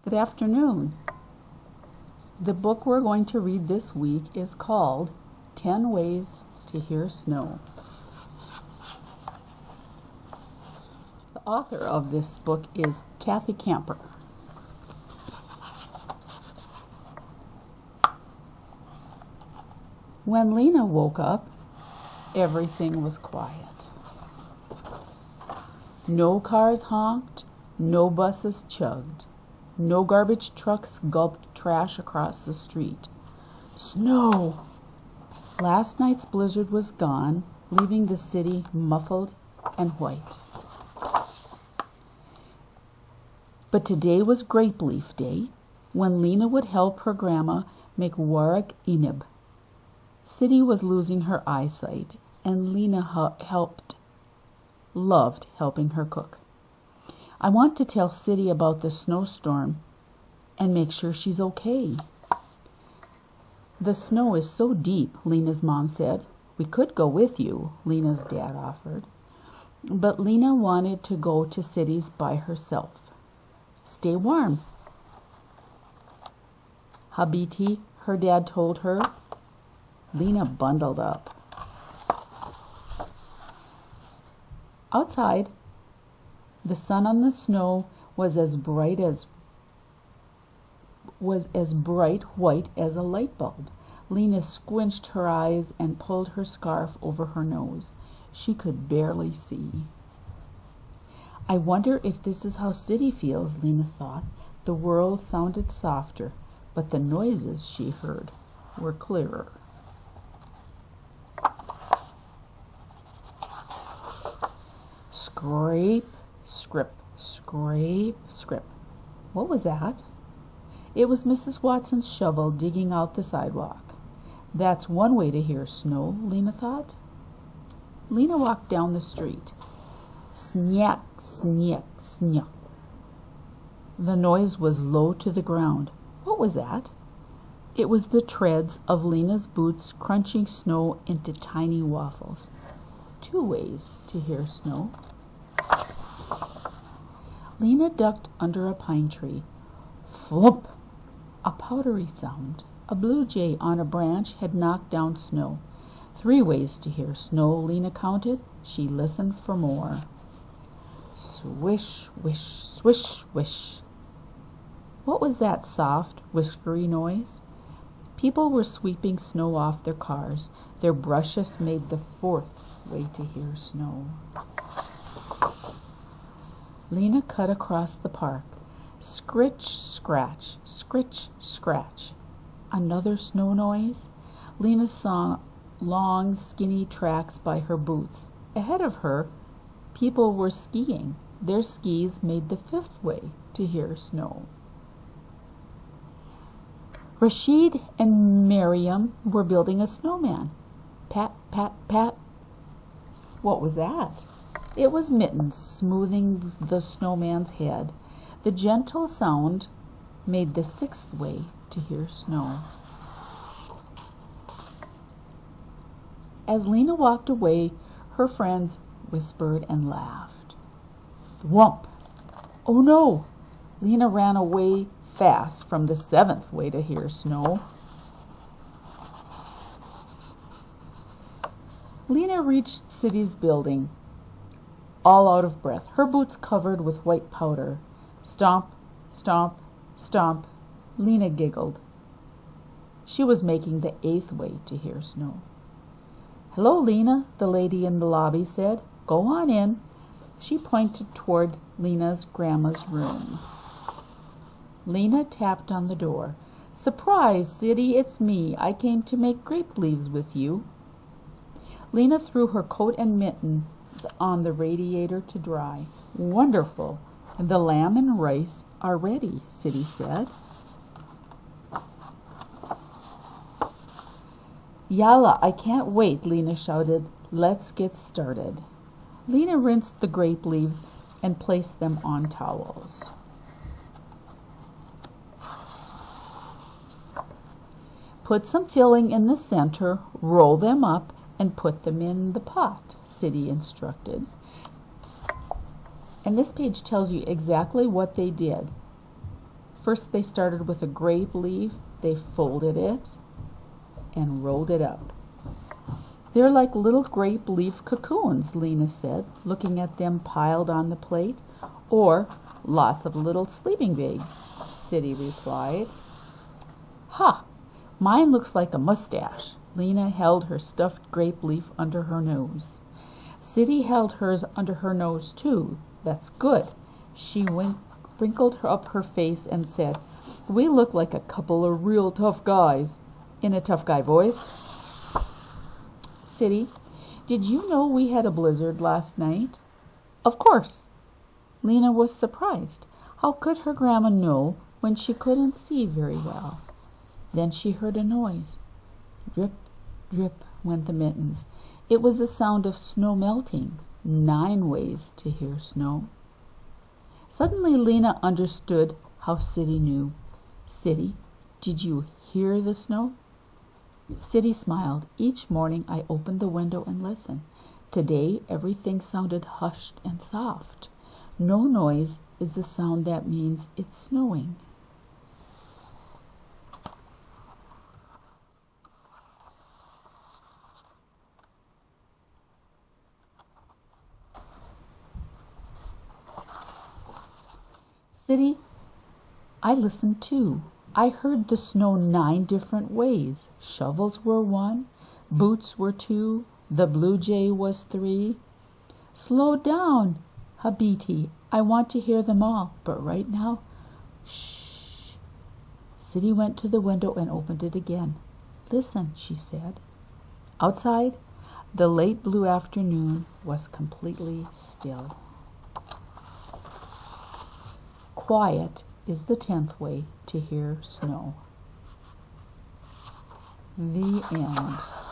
Good afternoon. The book we're going to read this week is called 10 Ways to Hear Snow. The author of this book is Cathy. When Lena woke up, everything was quiet. No cars honked, no buses chugged, no garbage trucks gulped trash across the street. Snow! Last night's blizzard was gone, leaving the city muffled and white. But today was Grape Leaf Day, when Lena would help her grandma make warag inib. City was losing her eyesight, and Lena loved helping her cook. I want to tell City about the snowstorm and make sure she's okay. The snow is so deep, Lena's mom said. We could go with you, Lena's dad offered. But Lena wanted to go to City's by herself. Stay warm, Habiti, her dad told her. Lena bundled up. Outside, the sun on the snow was as bright white as a light bulb. Lena squinched her eyes and pulled her scarf over her nose. She could barely see. I wonder if this is how City feels, Lena thought. The world sounded softer, but the noises she heard were clearer. Scrape, scrip, scrape, scrip. What was that? It was Mrs. Watson's shovel digging out the sidewalk. That's one way to hear snow, Lena thought. Lena walked down the street. Snyak, snyak, snyak. The noise was low to the ground. What was that? It was the treads of Lena's boots crunching snow into tiny waffles. 2 ways to hear snow. Lena ducked under a pine tree. Flump! A powdery sound. A blue jay on a branch had knocked down snow. 3 ways to hear snow, Lena counted. She listened for more. Swish, wish, swish, wish. What was that soft, whiskery noise? People were sweeping snow off their cars. Their brushes made the 4th way to hear snow. Lena cut across the park. Scritch, scratch, scritch, scratch. Another snow noise. Lena saw long, skinny tracks by her boots. Ahead of her, people were skiing. Their skis made the 5th way to hear snow. Rashid and Miriam were building a snowman. Pat, pat, pat. What was that? It was Mittens smoothing the snowman's head. The gentle sound made the 6th way to hear snow. As Lena walked away, her friends whispered and laughed. Thwump! Oh no! Lena ran away fast from the 7th way to hear snow. Lena reached City's building, all out of breath, her boots covered with white powder. Stomp, stomp, stomp. Lena giggled. She was making the 8th way to hear snow. Hello, Lena, the lady in the lobby said. Go on in. She pointed toward Lena's grandma's room. Lena tapped on the door. Surprise, City, it's me. I came to make grape leaves with you. Lena threw her coat and mittens on the radiator to dry. Wonderful. The lamb and rice are ready, City said. Yalla, I can't wait, Lena shouted. Let's get started. Lena rinsed the grape leaves and placed them on towels. Put some filling in the center, roll them up, and put them in the pot, City instructed. And this page tells you exactly what they did. First they started with a grape leaf. They folded it and rolled it up. "They're like little grape leaf cocoons," Lena said, looking at them piled on the plate. "Or lots of little sleeping bags," City replied. "Ha! Mine looks like a mustache." Lena held her stuffed grape leaf under her nose. City held hers under her nose too. "That's good." She wrinkled up her face and said, "We look like a couple of real tough guys," in a tough guy voice. "City, did you know we had a blizzard last night?" "Of course." Lena was surprised. How could her grandma know when she couldn't see very well? Then she heard a noise. Drip, drip went the mittens. It was the sound of snow melting. 9 ways to hear snow. Suddenly Lena understood how City knew. "City, did you hear the snow?" City smiled. "Each morning I opened the window and listened. Today everything sounded hushed and soft. No noise is the sound that means it's snowing." "City, I listened too. I heard the snow 9 different ways. Shovels were 1, boots were 2, the blue jay was 3. Slow down, Habiti. I want to hear them all, but right now, shh." City went to the window and opened it again. "Listen," she said. Outside, the late blue afternoon was completely still. Quiet is the 10th way to hear snow. The end.